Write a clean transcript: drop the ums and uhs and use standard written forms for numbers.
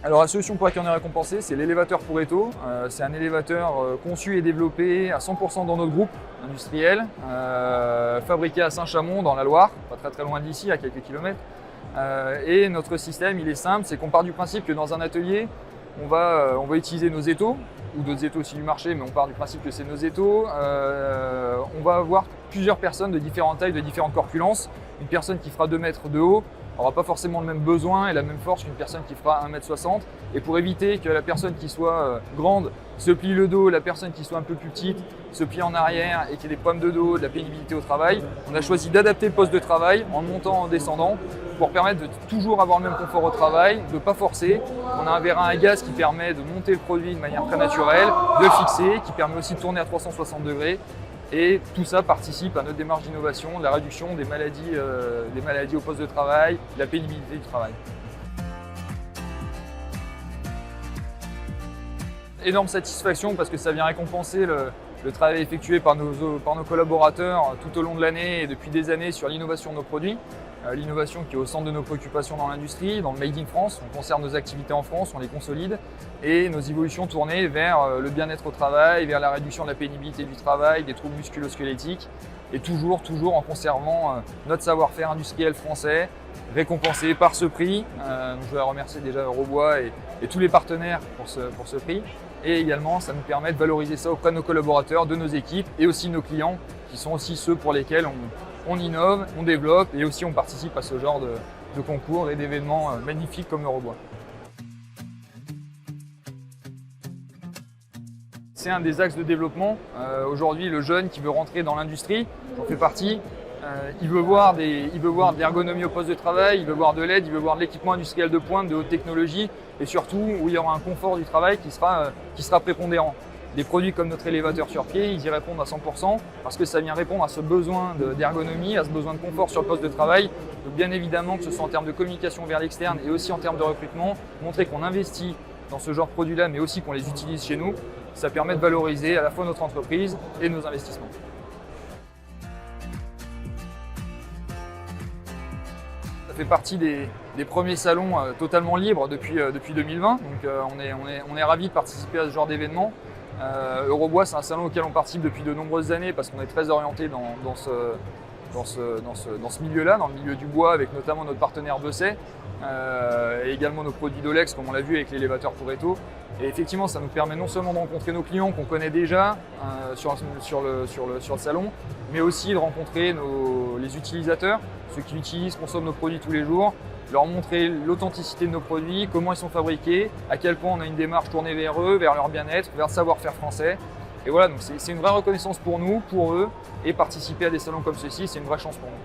Alors la solution pour laquelle on est récompensé, c'est l'élévateur Pareto. C'est un élévateur conçu et développé à 100% dans notre groupe industriel, fabriqué à Saint-Chamond dans la Loire, pas très loin d'ici, à quelques kilomètres. Et notre système, il est simple, c'est qu'on part du principe que dans un atelier, on va utiliser nos étaux, ou d'autres étaux aussi du marché, mais on part du principe que c'est nos étaux. On va avoir plusieurs personnes de différentes tailles, de différentes corpulences. Une personne qui fera 2 mètres de haut n'aura pas forcément le même besoin et la même force qu'une personne qui fera 1,60 m. Et pour éviter que la personne qui soit grande se plie le dos, la personne qui soit un peu plus petite se plie en arrière et qu'il y ait des problèmes de dos, de la pénibilité au travail, on a choisi d'adapter le poste de travail en montant, en descendant, pour permettre de toujours avoir le même confort au travail, de ne pas forcer. On a un vérin à gaz qui permet de monter le produit de manière très naturelle, de le fixer, qui permet aussi de tourner à 360 degrés. Et tout ça participe à notre démarche d'innovation, de la réduction des maladies au poste de travail, de la pénibilité du travail. Énorme satisfaction parce que ça vient récompenser le travail effectué par nos collaborateurs tout au long de l'année et depuis des années sur l'innovation de nos produits. L'innovation qui est au centre de nos préoccupations dans l'industrie, dans le Made in France. On conserve nos activités en France, on les consolide et nos évolutions tournées vers le bien-être au travail, vers la réduction de la pénibilité du travail, des troubles musculo-squelettiques et toujours en conservant notre savoir-faire industriel français, récompensé par ce prix. Je voudrais remercier déjà Eurobois et tous les partenaires pour ce prix. Et également, ça nous permet de valoriser ça auprès de nos collaborateurs, de nos équipes et aussi de nos clients qui sont aussi ceux pour lesquels on innove, on développe et aussi on participe à ce genre de concours et d'événements magnifiques comme Eurobois. C'est un des axes de développement. Aujourd'hui, le jeune qui veut rentrer dans l'industrie, j'en fais partie, il veut voir de l'ergonomie au poste de travail, il veut voir de l'aide, il veut voir de l'équipement industriel de pointe, de haute technologie et surtout où il y aura un confort du travail qui sera prépondérant. Des produits comme notre élévateur sur pied, ils y répondent à 100% parce que ça vient répondre à ce besoin d'ergonomie, à ce besoin de confort sur le poste de travail. Donc bien évidemment que ce soit en termes de communication vers l'externe et aussi en termes de recrutement, montrer qu'on investit dans ce genre de produits-là mais aussi qu'on les utilise chez nous, ça permet de valoriser à la fois notre entreprise et nos investissements. Ça fait partie des premiers salons totalement libres depuis 2020, donc on est ravis de participer à ce genre d'événement. Eurobois, c'est un salon auquel on participe depuis de nombreuses années parce qu'on est très orienté dans ce milieu-là, dans le milieu du bois, avec notamment notre partenaire Besset et également nos produits Dolex, comme on l'a vu avec l'élévateur Pareto. Et effectivement, ça nous permet non seulement de rencontrer nos clients qu'on connaît déjà sur le salon, mais aussi de rencontrer les utilisateurs, ceux qui utilisent, consomment nos produits tous les jours, leur montrer l'authenticité de nos produits, comment ils sont fabriqués, à quel point on a une démarche tournée vers eux, vers leur bien-être, vers le savoir-faire français. Et voilà, donc c'est une vraie reconnaissance pour nous, pour eux, et participer à des salons comme ceci, c'est une vraie chance pour nous.